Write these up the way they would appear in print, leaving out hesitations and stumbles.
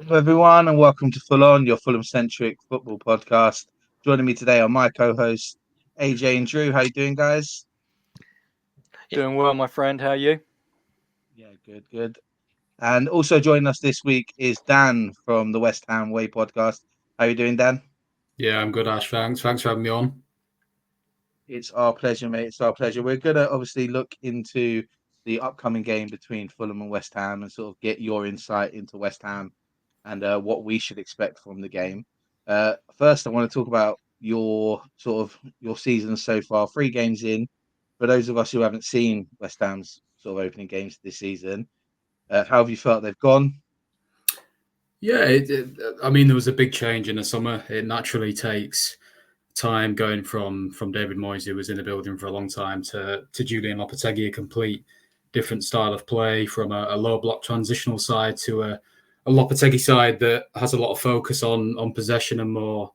Hello, everyone, and welcome to Full-on, your Fulham-centric football podcast. Joining me today are my co-hosts, AJ and Drew. How you doing, guys? Doing well, my friend. How are you? Yeah, good. And also joining us this week is Dan from the West Ham Way podcast. How you doing, Dan? Yeah, I'm good, Ash. Thanks for having me on. It's our pleasure, mate. It's our pleasure. We're going to obviously look into the upcoming game between Fulham and West Ham and sort of get your insight into West Ham and what we should expect from the game. First, I want to talk about your season so far. 3 games in. For those of us who haven't seen West Ham's sort of opening games this season, how have you felt they've gone? Yeah, I mean, there was a big change in the summer. It naturally takes time going from David Moyes, who was in the building for a long time, to Julian Lopetegui, a complete different style of play from a low block transitional side to a Lopetegui side that has a lot of focus on possession and more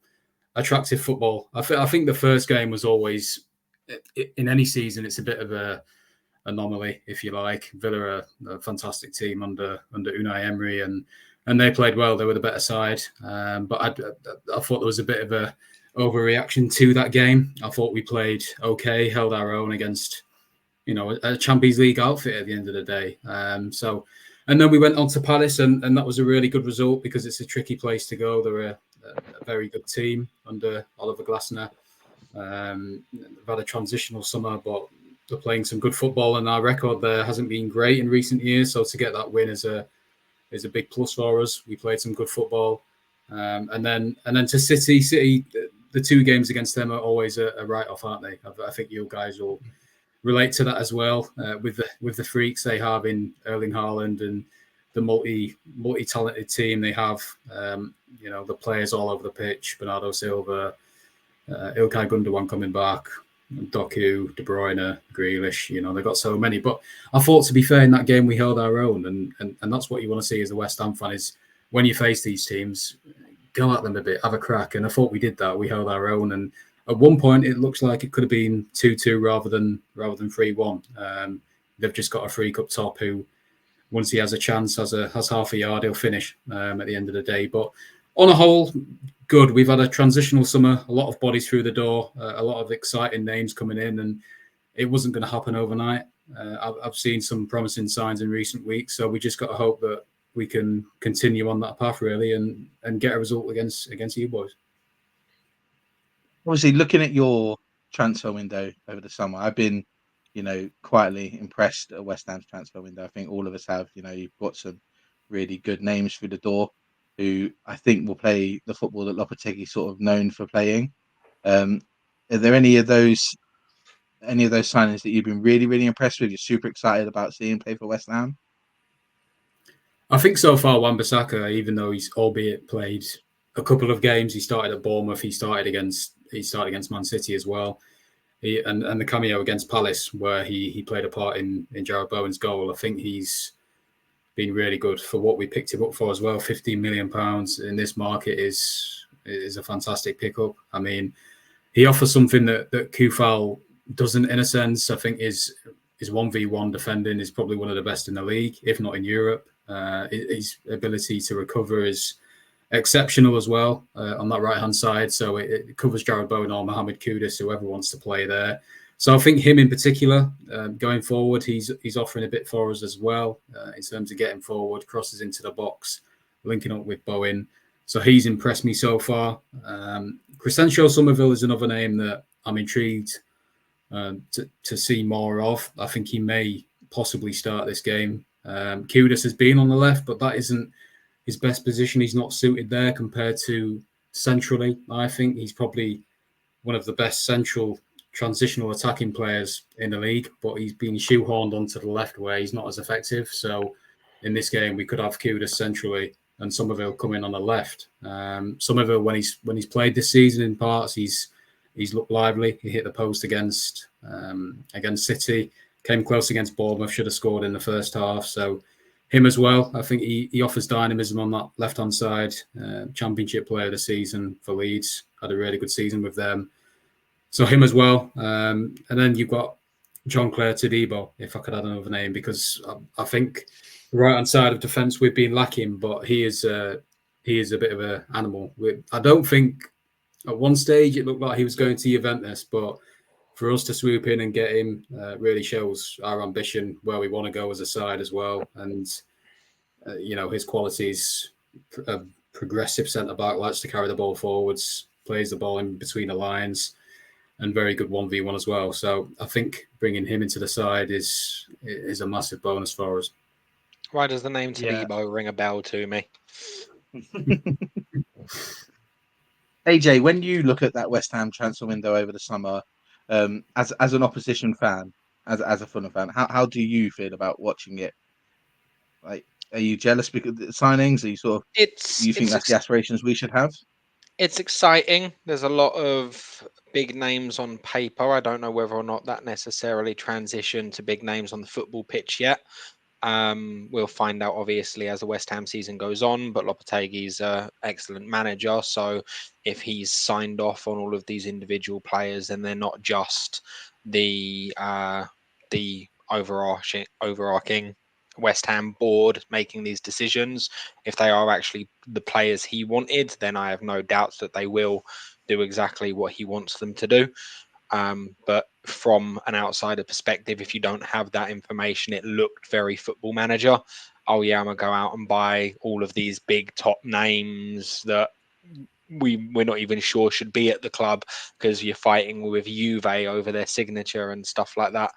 attractive football. I think the first game was always, in any season, it's a bit of a anomaly, if you like. Villa are a fantastic team under Unai Emery, and they played well. They were the better side, but I thought there was a bit of a overreaction to that game. I thought we played okay, held our own against a Champions League outfit at the end of the day. And then we went on to Palace, and that was a really good result because it's a tricky place to go. They're a very good team under Oliver Glasner. They've had a transitional summer, but they're playing some good football, and our record there hasn't been great in recent years. So to get that win is a big plus for us. We played some good football, and then to City, the 2 games against them are always a write-off, aren't they? I think you guys will relate to that as well, with the freaks they have in Erling Haaland and the multi-talented team they have. The players all over the pitch: Bernardo Silva, Ilkay Gundogan coming back, Doku, De Bruyne, Grealish. They've got so many. But I thought, to be fair, in that game we held our own, and that's what you want to see as a West Ham fan, is when you face these teams, go at them a bit, have a crack. And I thought we did that. We held our own, and at one point it looks like it could have been 2-2 rather than 3-1. They've just got a freak up top who, once he has a chance, has half a yard, he'll finish at the end of the day. But on a whole, good. We've had a transitional summer, a lot of bodies through the door, a lot of exciting names coming in, and it wasn't going to happen overnight. I've seen some promising signs in recent weeks, so we just got to hope that we can continue on that path, really, and get a result against you boys. Obviously, looking at your transfer window over the summer, I've been, quietly impressed at West Ham's transfer window. I think all of us have. You've got some really good names through the door who I think will play the football that Lopetegui sort of known for playing. Are there any of those signings that you've been really, really impressed with? You're super excited about seeing play for West Ham? I think so far, Wan-Bissaka, even though he's albeit played a couple of games, he started at Bournemouth, he started against Man City as well. And the cameo against Palace, where he played a part in Jarrod Bowen's goal, I think he's been really good for what we picked him up for as well. £15 million in this market is a fantastic pickup. I mean, he offers something that Kufal doesn't, in a sense. I think his 1v1 defending is probably one of the best in the league, if not in Europe. His ability to recover is exceptional as well on that right-hand side. So it covers Jarrod Bowen or Mohamed Kudus, whoever wants to play there. So I think him in particular, going forward, he's offering a bit for us as well in terms of getting forward, crosses into the box, linking up with Bowen. So he's impressed me so far. Crescencio Somerville is another name that I'm intrigued to see more of. I think he may possibly start this game. Kudus has been on the left, but that isn't his best position. He's not suited there compared to centrally. I think he's probably one of the best central transitional attacking players in the league, but he's been shoehorned onto the left where he's not as effective. So in this game, we could have Kudus centrally and Somerville come in on the left. Somerville, when he's played this season in parts, he's looked lively. He hit the post against City, came close against Bournemouth, should have scored in the first half. So him as well. I think he offers dynamism on that left-hand side. Championship player of the season for Leeds. Had a really good season with them. So him as well. And then you've got Jean-Claire Todibo, if I could add another name, because I think the right-hand side of defence we've been lacking, but he is he is a bit of an animal. I don't think at one stage it looked like he was going to Juventus, but for us to swoop in and get him really shows our ambition, where we want to go as a side as well. And, his qualities, progressive centre-back, likes to carry the ball forwards, plays the ball in between the lines, and very good 1v1 as well. So I think bringing him into the side is a massive bonus for us. Why does the name Tebow ring a bell to me? AJ, when you look at that West Ham transfer window over the summer, as an opposition fan, as a Fulham fan, how do you feel about watching it? Like, are you jealous because of the signings? Are you sort of you think that's the aspirations we should have? It's exciting. There's a lot of big names on paper. I don't know whether or not that necessarily transitioned to big names on the football pitch yet. We'll find out, obviously, as the West Ham season goes on, but Lopetegui's an excellent manager. So if he's signed off on all of these individual players, then they're not just the overarching West Ham board making these decisions. If they are actually the players he wanted, then I have no doubts that they will do exactly what he wants them to do. But from an outsider perspective, if you don't have that information, it looked very Football Manager. Oh yeah, I'm gonna go out and buy all of these big top names that we're not even sure should be at the club because you're fighting with Juve over their signature and stuff like that.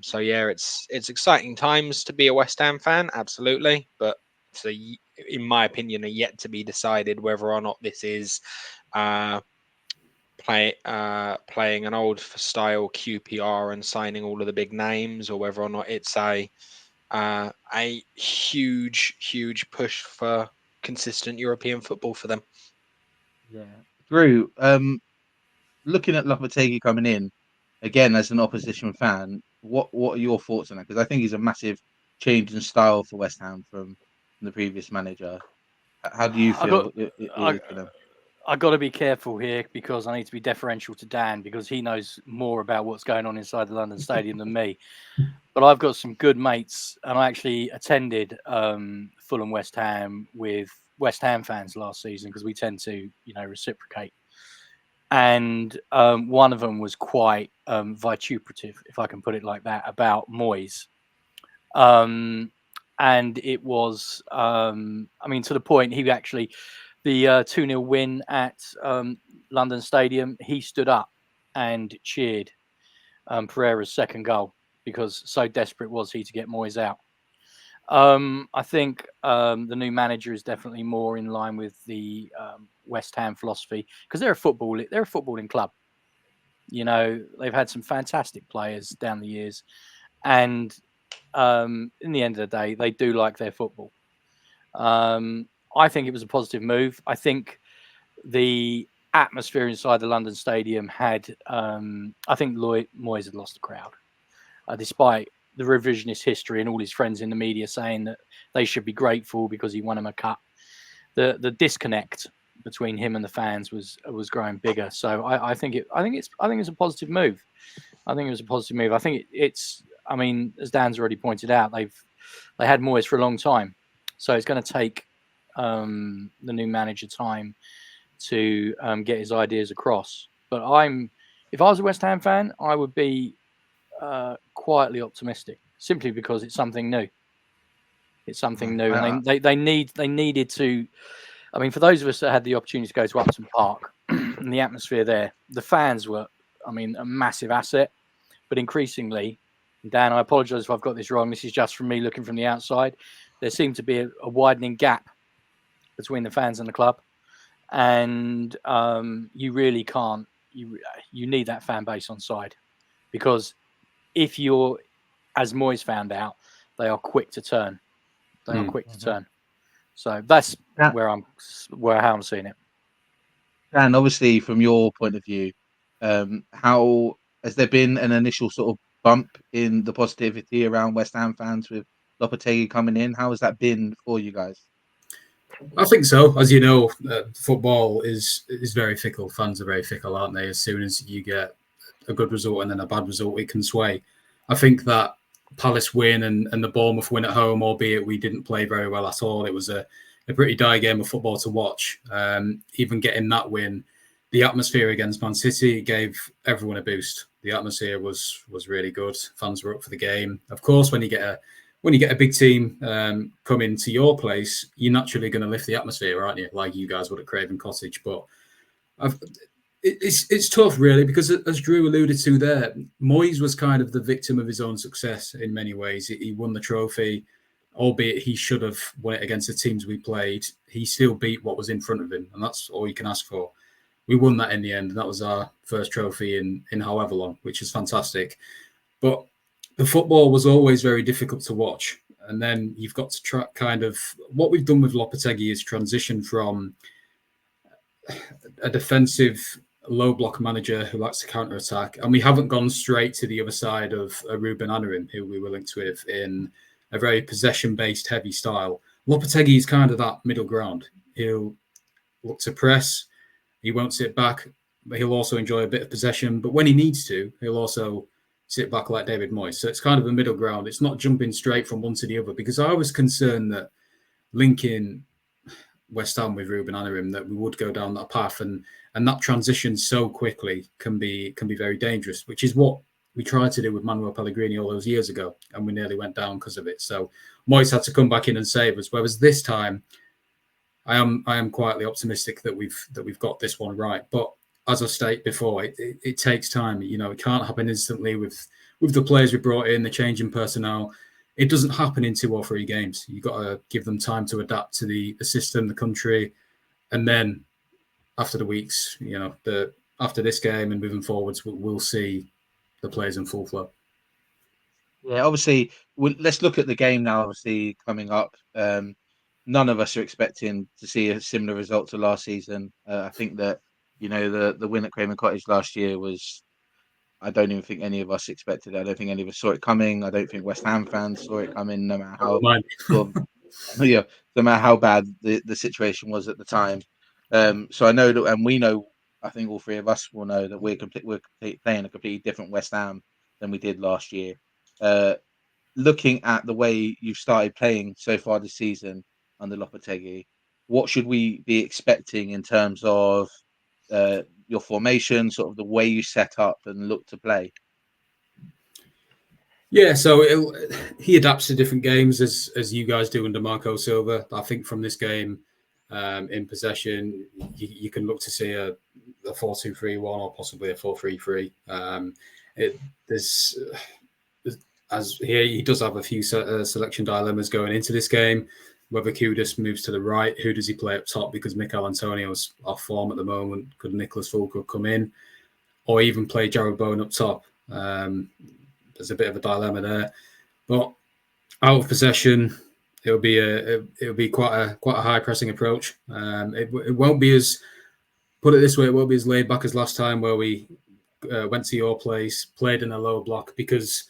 So yeah, it's exciting times to be a West Ham fan, absolutely. But so in my opinion, are yet to be decided whether or not this is playing an old style QPR and signing all of the big names, or whether or not it's a huge push for consistent European football for them. Yeah, Drew. Looking at Lopetegui coming in again as an opposition fan, what are your thoughts on that? Because I think he's a massive change in style for West Ham from the previous manager. How do you feel? I've got to be careful here because I need to be deferential to Dan because he knows more about what's going on inside the London Stadium than me. But I've got some good mates, and I actually attended Fulham West Ham with West Ham fans last season because we tend to, reciprocate. And one of them was quite vituperative, if I can put it like that, about Moyes. And it was, to the point he actually, the 2-0 win at London Stadium, he stood up and cheered Pereira's second goal because so desperate was he to get Moyes out. I think the new manager is definitely more in line with the West Ham philosophy because they're a footballing club. They've had some fantastic players down the years, and in the end of the day, they do like their football. I think it was a positive move. I think the atmosphere inside the London Stadium had. I think Moyes had lost the crowd, despite the revisionist history and all his friends in the media saying that they should be grateful because he won them a cup. The disconnect between him and the fans was growing bigger. So I think it's a positive move. I think it was a positive move. I think it's. As Dan's already pointed out, they had Moyes for a long time, so it's going to take the new manager time to get his ideas across. But if I was a West Ham fan, I would be quietly optimistic, simply because it's something new. It's something new, and they needed to. For those of us that had the opportunity to go to Upton Park and the atmosphere there, the fans were, a massive asset. But increasingly, Dan, I apologise if I've got this wrong. This is just from me looking from the outside. There seemed to be a widening gap between the fans and the club, and you really can't. You need that fan base on side, because if you're, as Moyes found out, they are quick to turn. They are quick to turn. So that's how I'm seeing it. And obviously, from your point of view, how has there been an initial sort of bump in the positivity around West Ham fans with Lopetegui coming in? How has that been for you guys? I think so. As you know, football is very fickle. Fans are very fickle, aren't they? As soon as you get a good result and then a bad result, it can sway. I think that Palace win and the Bournemouth win at home, albeit we didn't play very well at all. It was a pretty dire game of football to watch. Even getting that win, the atmosphere against Man City gave everyone a boost. The atmosphere was really good. Fans were up for the game. Of course, when you get a big team come into your place, you're naturally going to lift the atmosphere, aren't you? Like you guys would at Craven Cottage. But it's tough, really, because as Drew alluded to there, Moyes was kind of the victim of his own success in many ways. He won the trophy, albeit he should have won it against the teams we played. He still beat what was in front of him, and that's all you can ask for. We won that in the end, and that was our first trophy in however long, which is fantastic. But the football was always very difficult to watch. And then you've got to try kind of what we've done with Lopetegui is transition from a defensive low block manager who likes to counter attack. And we haven't gone straight to the other side of Ruben Amorim, who we were linked with in a very possession based heavy style. Lopetegui is kind of that middle ground. He'll look to press. He won't sit back. But he'll also enjoy a bit of possession. But when he needs to, he'll also sit back like David Moyes. So it's kind of a middle ground. It's not jumping straight from one to the other, because I was concerned that linking West Ham with Ruben Amorim, that we would go down that path, and that transition so quickly can be very dangerous, which is what we tried to do with Manuel Pellegrini all those years ago, and we nearly went down because of it. So Moyes had to come back in and save us. Whereas this time, I am quietly optimistic that we've got this one right. But as I stated before, it takes time. You know, it can't happen instantly with the players we brought in, the change in personnel. It doesn't happen in 2 or 3 games. You've got to give them time to adapt to the system, the country, and then after the weeks, you know, after this game and moving forwards, we'll see the players in full flow. Yeah, obviously, let's look at the game now. Obviously, coming up, none of us are expecting to see a similar result to last season. I think that, you know, the win at Craven Cottage last year was, I don't even think any of us expected it. I don't think any of us saw it coming. I don't think West Ham fans saw it coming, no matter how sort of, yeah, no matter how bad the situation was at the time. So I know that, and we know, I think all 3 of us will know that we're playing a completely different West Ham than we did last year. Looking at the way you've started playing so far this season under Lopetegui, what should we be expecting in terms of your formation, sort of the way you set up and look to play? Yeah, so he adapts to different games as you guys do under Marco Silva. I think from this game, in possession, you can look to see a 4-2-3-1 or possibly a 4-3-3. As he does have a few selection dilemmas going into this game. Whether Kudus moves to the right, who does he play up top? Because Mikel Antonio's off form at the moment. Could Nicholas Fulco come in, or even play Jared Bowen up top? There's a bit of a dilemma there. But out of possession, it'll be quite a high pressing approach. It won't be as, put it this way, it won't be as laid back as last time where we went to your place, played in a low block, because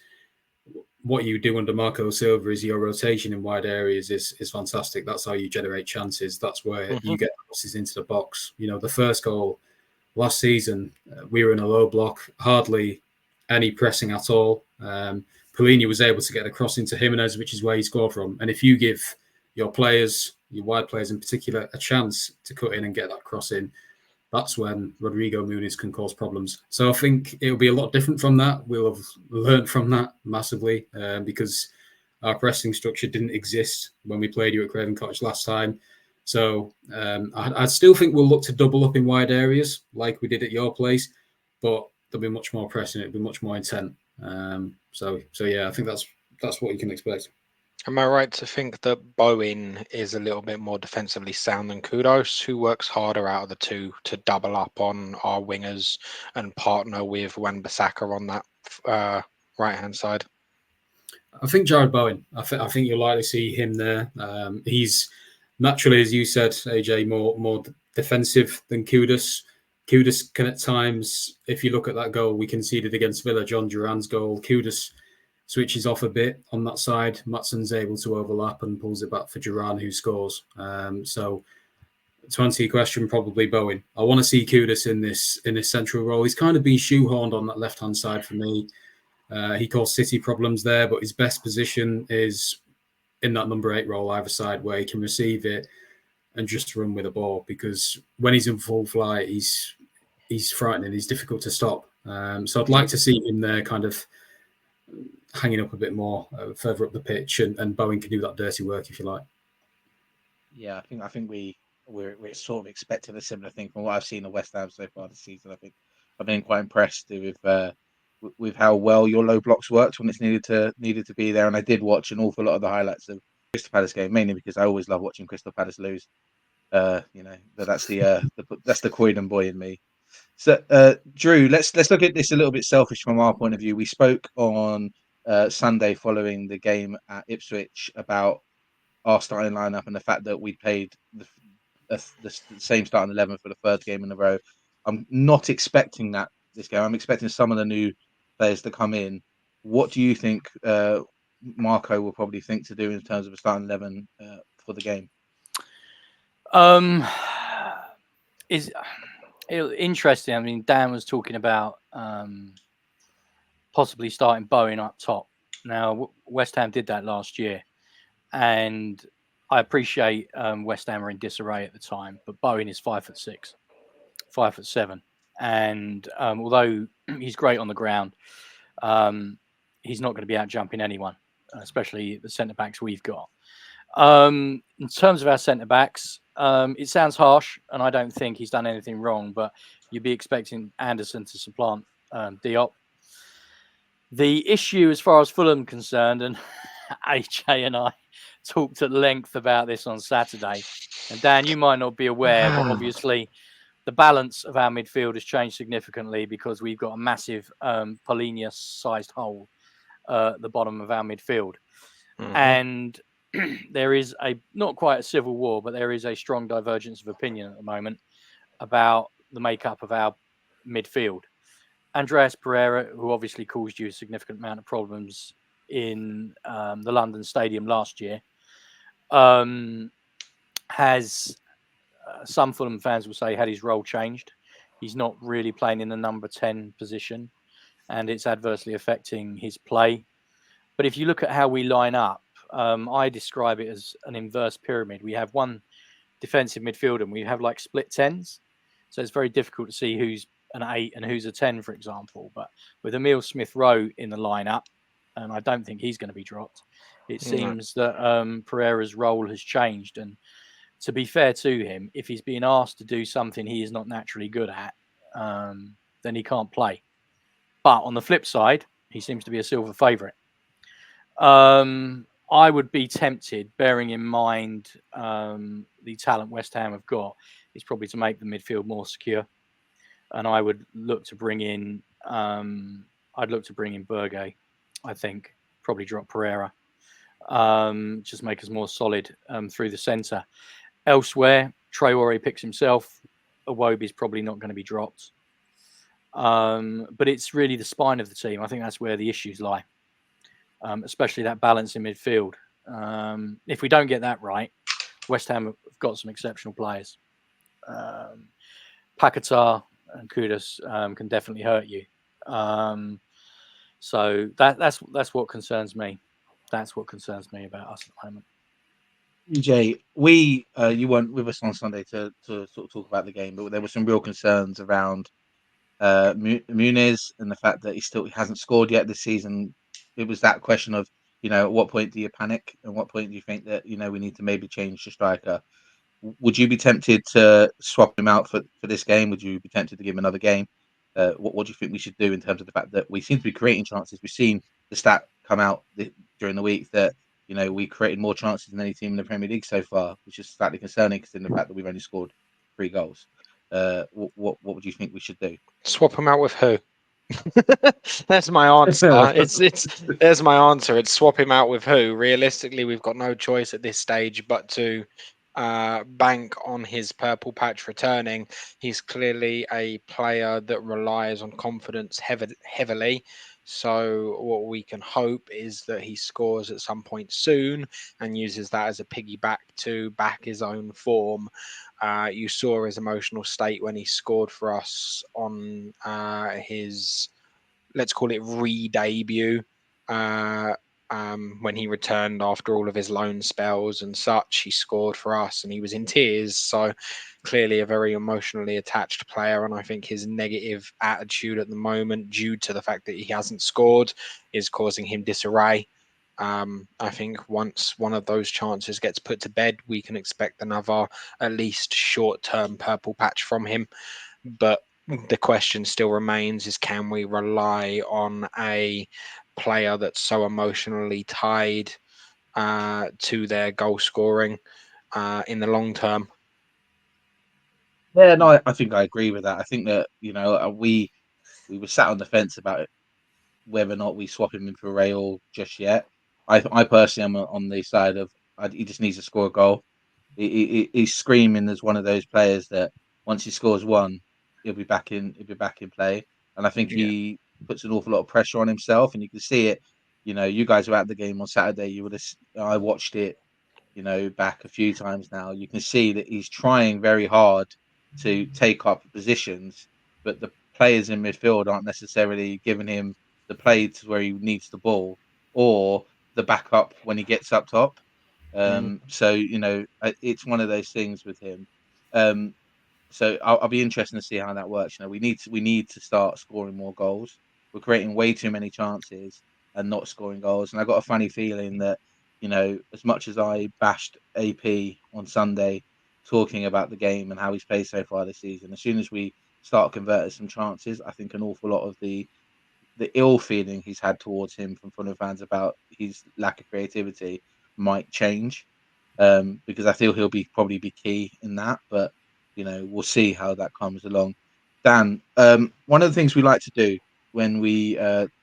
what you do under Marco Silva is your rotation in wide areas is fantastic. That's how you generate chances. That's where you get crosses into the box. You know, the first goal last season, we were in a low block, hardly any pressing at all. Pellegrini was able to get a cross into Jimenez, which is where he scored from. And if you give your players, your wide players in particular, a chance to cut in and get that cross in, that's when Rodrigo Muniz can cause problems. So I think it'll be a lot different from that. We'll have learned from that massively because our pressing structure didn't exist when we played you at Craven Cottage last time. So I still think we'll look to double up in wide areas like we did at your place, but there'll be much more pressing. It'll be much more intent. So yeah, I think that's what you can expect. Am I right to think that Bowen is a little bit more defensively sound than Kudus, who works harder out of the two to double up on our wingers and partner with Wan-Bissaka on that right-hand side? I think Jared Bowen. I think you'll likely see him there. He's naturally, as you said, AJ, more defensive than Kudus. Kudus can at times, if you look at that goal we conceded against Villa, John Duran's goal, Kudus switches off a bit on that side. Matson's able to overlap and pulls it back for Duran, who scores. So to answer your question, probably Bowen. I want to see Kudus in this central role. He's kind of been shoehorned on that left-hand side for me. He caused City problems there, but his best position is in that number 8 role either side, where he can receive it, and just run with the ball, because when he's in full flight, he's frightening. He's difficult to stop. So I'd like to see him there, kind of hanging up a bit more further up the pitch, and Bowen can do that dirty work, if you like. Yeah, I think we're sort of expecting a similar thing from what I've seen of West Ham so far this season. I think I've been quite impressed with how well your low blocks worked when it's needed to be there. And I did watch an awful lot of the highlights of Crystal Palace game, mainly because I always love watching Crystal Palace lose. But that's the Croydon boy in me. So, Drew, let's look at this a little bit selfish from our point of view. We spoke on Sunday following the game at Ipswich about our starting lineup and the fact that we played the same starting 11 for the third game in a row. I'm not expecting that this game. I'm expecting some of the new players to come in. What do you think Marco will probably think to do in terms of a starting 11 for the game? Is interesting. I mean, Dan was talking about possibly starting Bowen up top. Now, West Ham did that last year, and I appreciate West Ham were in disarray at the time, but Bowen is 5'6", 5'7", and although he's great on the ground, he's not going to be out jumping anyone, especially the centre backs we've got. In terms of our centre backs, it sounds harsh, and I don't think he's done anything wrong, but you'd be expecting Anderson to supplant Diop. The issue, as far as Fulham concerned, and AJ and I talked at length about this on Saturday, and Dan, you might not be aware, but obviously the balance of our midfield has changed significantly because we've got a massive Polinia-sized hole at the bottom of our midfield. And there is not quite a civil war, but there is a strong divergence of opinion at the moment about the makeup of our midfield. Andreas Pereira, who obviously caused you a significant amount of problems in the London Stadium last year, has some Fulham fans will say had his role changed. He's not really playing in the number 10 position, and it's adversely affecting his play. But if you look at how we line up, I describe it as an inverse pyramid. We have one defensive midfielder, and we have like split 10s. So it's very difficult to see who's an 8 and who's a 10, for example. But with Emile Smith-Rowe in the lineup, and I don't think he's going to be dropped, it seems that Pereira's role has changed. And to be fair to him, if he's being asked to do something he is not naturally good at, then he can't play. But on the flip side, he seems to be a silver favourite. I would be tempted, bearing in mind the talent West Ham have got, is probably to make the midfield more secure. And I would look to bring in, Berge. I think probably drop Pereira, just make us more solid through the centre. Elsewhere, Traore picks himself. Iwobi's probably not going to be dropped. But it's really the spine of the team. I think that's where the issues lie, especially that balance in midfield. If we don't get that right, West Ham have got some exceptional players. Paquetá and Kudus can definitely hurt you. So that's what concerns me. That's what concerns me about us at the moment. EJ, you weren't with us on Sunday to sort of talk about the game, but there were some real concerns around Muniz and the fact that he hasn't scored yet this season. It was that question of, at what point do you panic, and what point do you think that we need to maybe change the striker? Would you be tempted to swap him out for this game? Would you be tempted to give him another game? What do you think we should do in terms of the fact that we seem to be creating chances? We've seen the stat come out during the week that we created more chances than any team in the Premier League so far, which is slightly concerning considering the fact that we've only scored 3 goals. What would you think we should do? Swap him out with who? That's my answer. There's my answer. It's swap him out with who. Realistically, we've got no choice at this stage but to bank on his purple patch returning. He's clearly a player that relies on confidence heavily. So what we can hope is that he scores at some point soon and uses that as a piggyback to back his own form. You saw his emotional state when he scored for us on his, let's call it, re-debut when he returned after all of his loan spells and such. He scored for us and he was in tears. So clearly a very emotionally attached player. And I think his negative attitude at the moment, due to the fact that he hasn't scored, is causing him disarray. I think once one of those chances gets put to bed, we can expect another at least short-term purple patch from him. But the question still remains is, can we rely on a player that's so emotionally tied to their goal scoring in the long term? Yeah, no, I think I agree with that. I think that, we were sat on the fence about it, whether or not we swap him in for Rail just yet. I personally am on the side of he just needs to score a goal. He's screaming as one of those players that once he scores one, he'll be back in. He'll be back in play, and I think Yeah. he puts an awful lot of pressure on himself, and you can see it. You guys were at the game on Saturday. You would have. I watched it, back a few times now. You can see that he's trying very hard to take up positions, but the players in midfield aren't necessarily giving him the play to where he needs the ball or the backup when he gets up top. So it's one of those things with him. Um, so I'll be interested to see how that works. We need to start scoring more goals. We're creating way too many chances and not scoring goals. And I got a funny feeling that as much as I bashed AP on Sunday, talking about the game and how he's played so far this season, as soon as we start converting some chances, I think an awful lot of the ill feeling he's had towards him from Fulham fans about his lack of creativity might change, because I feel he'll probably be key in that. But we'll see how that comes along. Dan, one of the things we like to do when we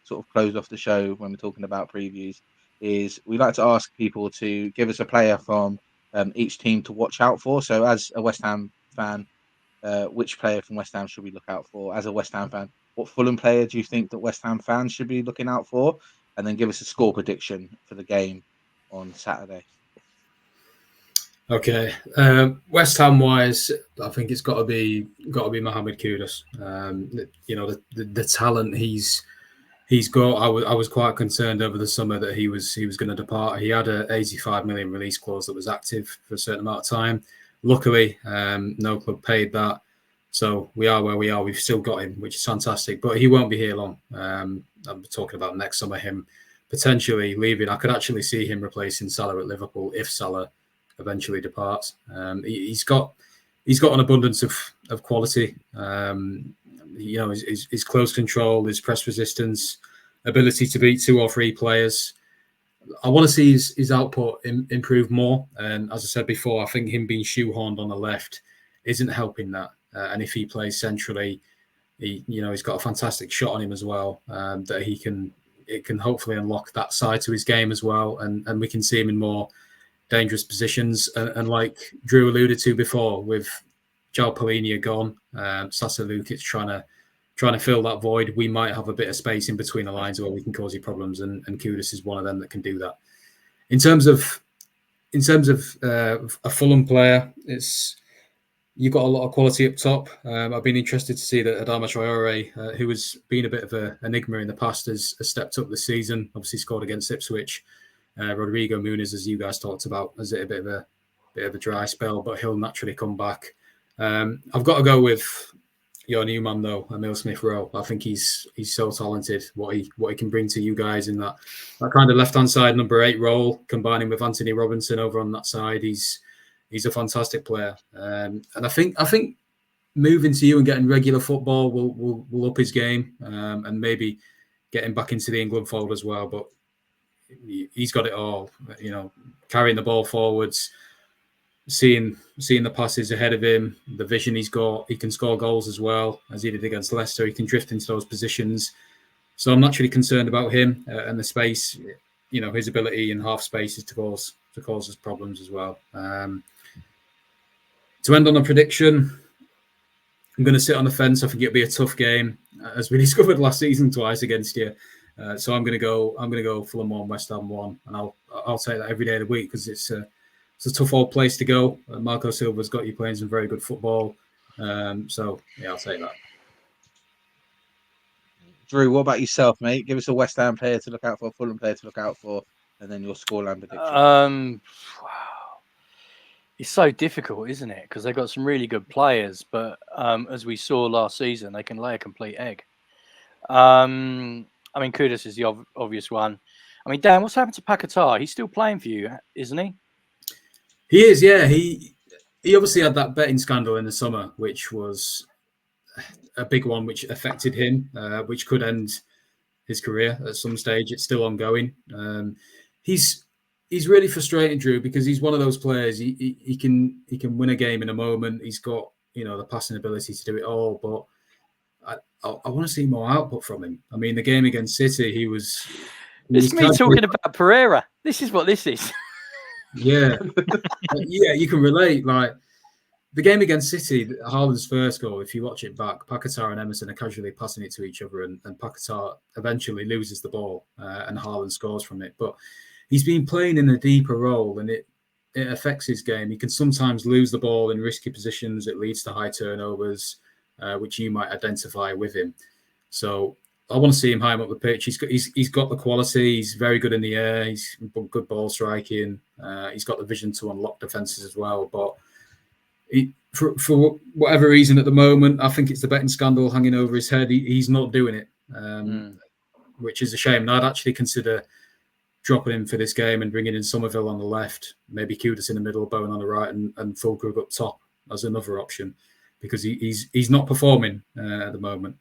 sort of close off the show when we're talking about previews is we like to ask people to give us a player from each team to watch out for. So, as a West Ham fan, which player from West Ham should we look out for? As a West Ham fan, what Fulham player do you think that West Ham fans should be looking out for? And then give us a score prediction for the game on Saturday. Okay, West Ham wise, I think it's got to be Mohamed Kudus. The talent he's got. I was quite concerned over the summer that he was going to depart. He had a 85 million release clause that was active for a certain amount of time. Luckily, no club paid that, so we are where we are. We've still got him, which is fantastic. But he won't be here long. I'm talking about next summer, him potentially leaving. I could actually see him replacing Salah at Liverpool if Salah eventually departs. He's got an abundance of quality. His close control, his press resistance, ability to beat 2 or 3 players. I want to see his output improve more. And as I said before, I think him being shoehorned on the left isn't helping that. And if he plays centrally, he's got a fantastic shot on him as well. That it can hopefully unlock that side to his game as well, and we can see him in more dangerous positions. And like Drew alluded to before, with João Palhinha gone, Sasa Lukic trying to fill that void, we might have a bit of space in between the lines where we can cause you problems, and Kudus is one of them that can do that. In terms of a Fulham player, you've got a lot of quality up top. I've been interested to see that Adama Traore, who has been a bit of an enigma in the past, has stepped up this season. Obviously scored against Ipswich. Rodrigo Muniz, as you guys talked about, has a bit of a dry spell, but he'll naturally come back. I've got to go with your new man though, Emil Smith-Rowe. I think he's so talented. What he can bring to you guys in that kind of left hand side number 8 role, combining with Anthony Robinson over on that side. He's a fantastic player, and I think moving to you and getting regular football will up his game, and maybe get him back into the England fold as well. But he's got it all, carrying the ball forwards, seeing the passes ahead of him, the vision he's got. He can score goals as well, as he did against Leicester. He can drift into those positions. So I'm naturally concerned about him and the space, his ability in half spaces to cause us problems as well. To end on a prediction, I'm going to sit on the fence. I think it'll be a tough game, as we discovered last season twice against you. So I'm going to go Fulham 1, West Ham 1, and I'll take that every day of the week because it's a tough old place to go. Marco Silva's got you playing some very good football. So yeah, I'll take that. Drew, what about yourself, mate? Give us a West Ham player to look out for, a Fulham player to look out for, and then your scoreline prediction. It's so difficult, isn't it? Because they've got some really good players, but as we saw last season, they can lay a complete egg. I mean, Kudus is the obvious one. I mean, Dan, what's happened to Paquetá? He's still playing for you, isn't he? He is, yeah. He obviously had that betting scandal in the summer, which was a big one, which affected him, which could end his career at some stage. It's still ongoing. He's really frustrating, Drew, because he's one of those players. He can win a game in a moment. He's got the passing ability to do it all, but I want to see more output from him. I mean, the game against City, he was. It's me talking about Pereira. This is what this is. Yeah, yeah, you can relate. Like the game against City, Haaland's first goal. If you watch it back, Paquetá and Emerson are casually passing it to each other, and Paquetá eventually loses the ball, and Haaland scores from it. But he's been playing in a deeper role, and it affects his game. He can sometimes lose the ball in risky positions. It leads to high turnovers, which you might identify with him. So I want to see him high up the pitch. He's got the quality. He's very good in the air. He's good ball striking. He's got the vision to unlock defenses as well. But for whatever reason at the moment, I think it's the betting scandal hanging over his head. He's not doing it, which is a shame. And I'd actually consider dropping him for this game and bringing in Somerville on the left, maybe Kudus in the middle, Bowen on the right, and Fulkrug up top as another option, because he's not performing at the moment.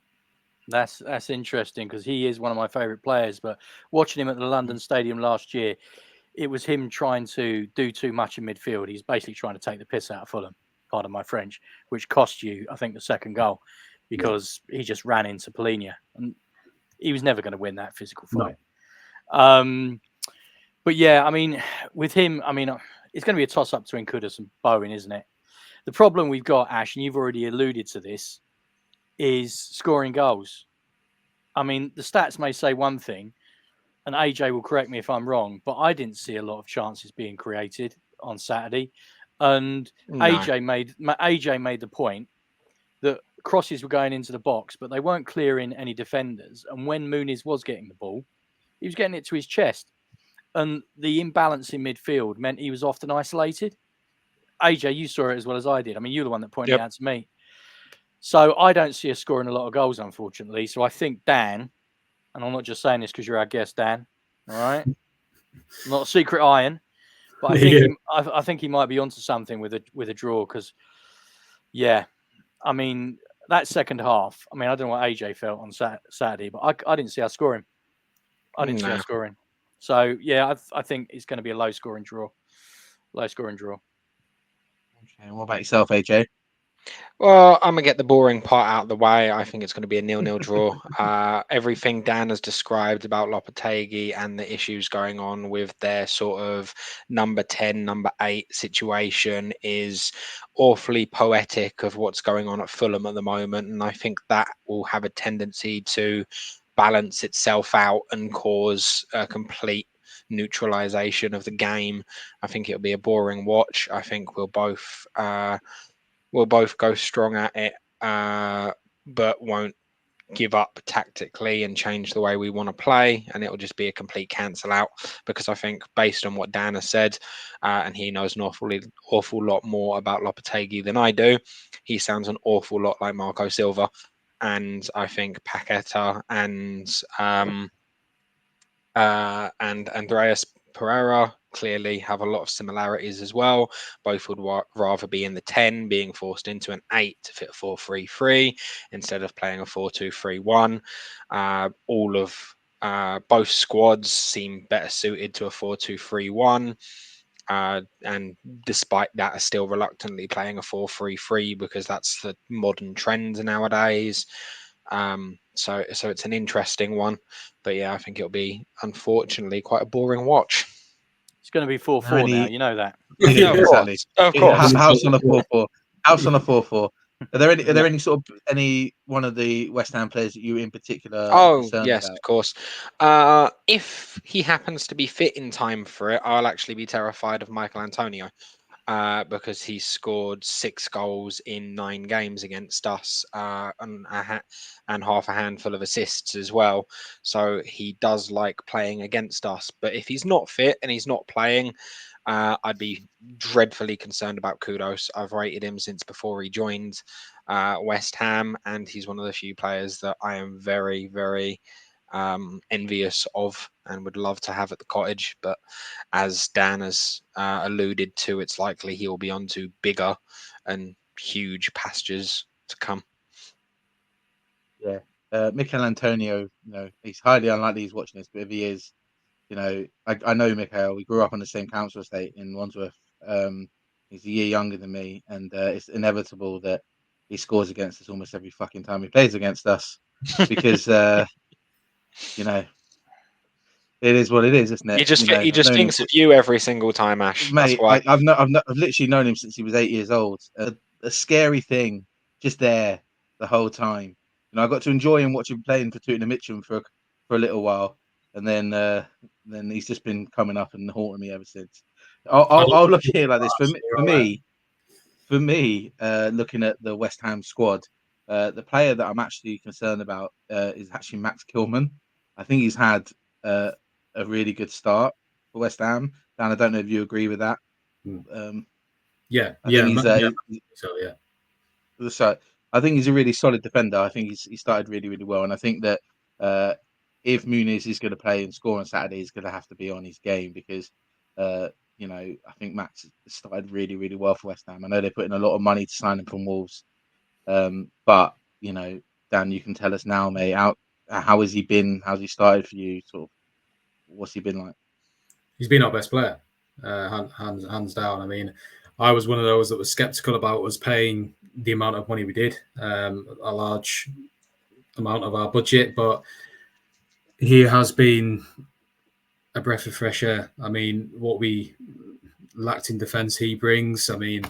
That's interesting, because he is one of my favourite players. But watching him at the London Stadium last year, it was him trying to do too much in midfield. He's basically trying to take the piss out of Fulham, pardon my French, which cost you, I think, the second goal, because he just ran into Polinia, and he was never going to win that physical fight. No. But yeah, I mean, with him, I mean, it's going to be a toss-up between Kudus and Bowen, isn't it? The problem we've got, Ash, and you've already alluded to this, is scoring goals. I mean, the stats may say one thing, and AJ will correct me if I'm wrong, but I didn't see a lot of chances being created on Saturday. And no. AJ made the point that crosses were going into the box, but they weren't clearing any defenders. And when Muniz was getting the ball, he was getting it to his chest. And the imbalance in midfield meant he was often isolated. AJ, you saw it as well as I did. I mean, you're the one that pointed it out to me. So I don't see us scoring a lot of goals, unfortunately. So I think Dan, and I'm not just saying this because you're our guest, Dan, all right? Not a secret iron, but I think he might be onto something with a draw, because, yeah, I mean, that second half, I mean, I don't know what AJ felt on Saturday, but I didn't see us scoring. So, yeah, I think it's going to be a low-scoring draw. Okay, what about yourself, AJ? Well, I'm going to get the boring part out of the way. I think it's going to be a 0-0 draw. Everything Dan has described about Lopetegui and the issues going on with their sort of number 10, number 8 situation is awfully poetic of what's going on at Fulham at the moment. And I think that will have a tendency to balance itself out and cause a complete neutralization of the game. I think it'll be a boring watch. I think we'll both go strong at it, but won't give up tactically and change the way we want to play, and it'll just be a complete cancel out, because I think, based on what Dan has said, and he knows an awful lot more about Lopetegui than I do, he sounds an awful lot like Marco Silva, and I think Paquetá and Andreas Pereira clearly have a lot of similarities as well. Both would rather be in the 10, being forced into an 8 to fit 4-3-3 instead of playing a 4-2-3-1. Both squads seem better suited to a 4-2-3-1. And despite that, are still reluctantly playing a 4-3-3 because that's the modern trend nowadays. So it's an interesting one, but yeah, I think it'll be, unfortunately, quite a boring watch. It's going to be 4-4 now, you know that. Of course. House on a 4-4. House on a 4-4. Are there any sort of any one of the West Ham players that you in particular are concerned yes, about? of course. If he happens to be fit in time for it, I'll actually be terrified of Michael Antonio. because he scored 6 goals in 9 games against us, and half a handful of assists as well. So he does like playing against us. But if he's not fit and he's not playing, I'd be dreadfully concerned about Kudus. I've rated him since before he joined West Ham, and he's one of the few players that I am very, very envious of and would love to have at the Cottage. But as Dan has alluded to, it's likely he'll be on to bigger and huge pastures to come. Yeah, Mikel Antonio, he's highly unlikely he's watching this, but if he is, I know Mikel. We grew up on the same council estate in Wandsworth. He's a year younger than me, and it's inevitable that he scores against us almost every fucking time he plays against us, because it is what it is, isn't it? He just thinks of you every single time, Ash. Mate, That's why. I've literally known him since he was 8 years old. A scary thing, just there the whole time. I got to enjoy him watching playing for Tooting and Mitcham for a little while, and then he's just been coming up and haunting me ever since. I'll look at it like this. For me, looking at the West Ham squad, the player that I'm actually concerned about is actually Max Kilman. I think he's had a really good start for West Ham. Dan, I don't know if you agree with that. So I think he's a really solid defender. I think he started really, really well, and I think that if Muniz is going to play and score on Saturday, he's going to have to be on his game, because I think Max started really, really well for West Ham. I know they put in a lot of money to sign him from Wolves, but Dan, you can tell us now, mate. How has he been? How's he started for you? Sort of, what's he been like? He's been our best player, hands down. I mean, I was one of those that was skeptical about us paying the amount of money we did, a large amount of our budget, but he has been a breath of fresh air. I mean, what we lacked in defence, he brings. I mean,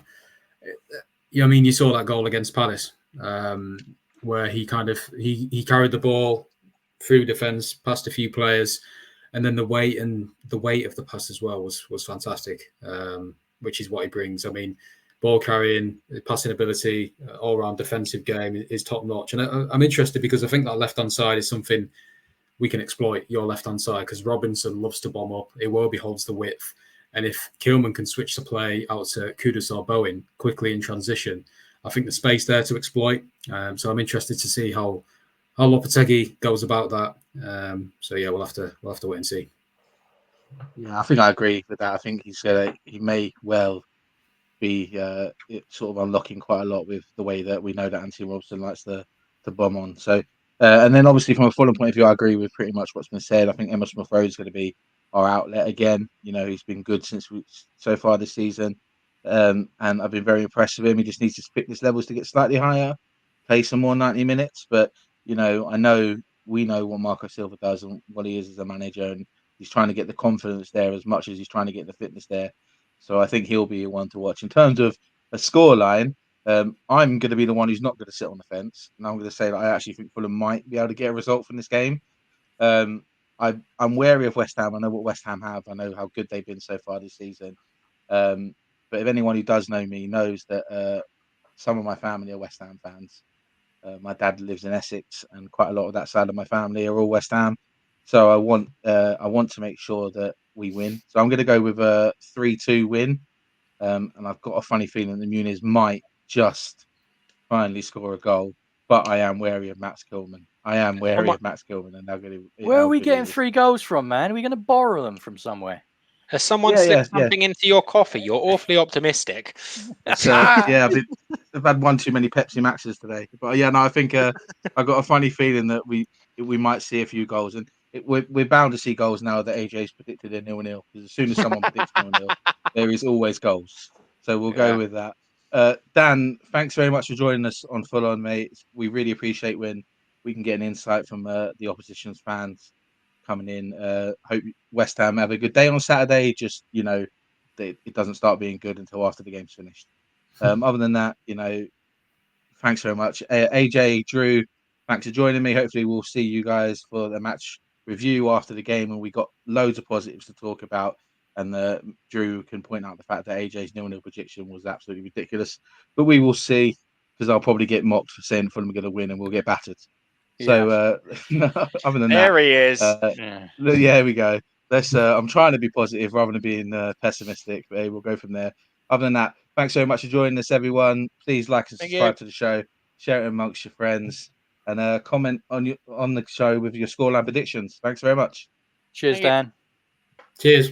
you saw that goal against Palace, where he carried the ball through defence, past a few players, and then the weight of the pass as well was fantastic, which is what he brings. I mean, ball carrying, passing ability, all round defensive game is top notch. And I'm interested because I think that left hand side is something we can exploit, your left hand side, because Robinson loves to bomb up. Iwobi holds the width, and if Kilman can switch the play out to Kudus or Bowen quickly in transition, I think the space there to exploit. So I'm interested to see how Lopetegui goes about that. So yeah, we'll have to wait and see. Yeah, I think I agree with that. I think he may well be sort of unlocking quite a lot with the way that we know that Anthony Robson likes to bomb on. So, and then obviously from a Fulham point of view, I agree with pretty much what's been said. I think Emma Smith Rowe is going to be our outlet again. He's been good so far this season, and I've been very impressed with him. He just needs his fitness levels to get slightly higher, play some more 90 minutes. But we know what Marco Silva does and what he is as a manager, and he's trying to get the confidence there as much as he's trying to get the fitness there. So I think he'll be one to watch. In terms of a scoreline, I'm going to be the one who's not going to sit on the fence, and I'm going to say that I actually think Fulham might be able to get a result from this game. I'm wary of West Ham. I know what West Ham have. I know how good they've been so far this season. But if anyone who does know me knows that some of my family are West Ham fans. My dad lives in Essex, and quite a lot of that side of my family are all West Ham. So I want to make sure that we win. So I'm going to go with a 3-2 win. And I've got a funny feeling that Muniz might just finally score a goal. But I am wary of Max Kilman. And they're going to. Where are we getting 3 goals from, man? Are we going to borrow them from somewhere? Has someone slipped something into your coffee? You're awfully optimistic. I've had one too many Pepsi Maxes today. But I think I've got a funny feeling that we might see a few goals, and we're bound to see goals now that AJ's predicted a 0-0. Because as soon as someone predicts 0-0, there is always goals. So we'll go with that. Dan, thanks very much for joining us on Full-on, mate. We really appreciate when we can get an insight from the opposition's fans coming in. Hope West Ham have a good day on Saturday. Just it doesn't start being good until after the game's finished. Other than that, thanks very much, AJ, Drew. Thanks for joining me. Hopefully, we'll see you guys for the match review after the game, and we got loads of positives to talk about. and Drew can point out the fact that AJ's 0-0 prediction was absolutely ridiculous. But we will see, because I'll probably get mocked for saying Fulham are going to win and we'll get battered. So other than There that, he is. Yeah. here we go. Let's. I'm trying to be positive rather than being pessimistic. But we'll go from there. Other than that, thanks so much for joining us, everyone. Please like and Thank subscribe you. to the show, share it amongst your friends, and comment on the show with your scoreline predictions. Thanks very much. Cheers, Thank you. Dan. Cheers.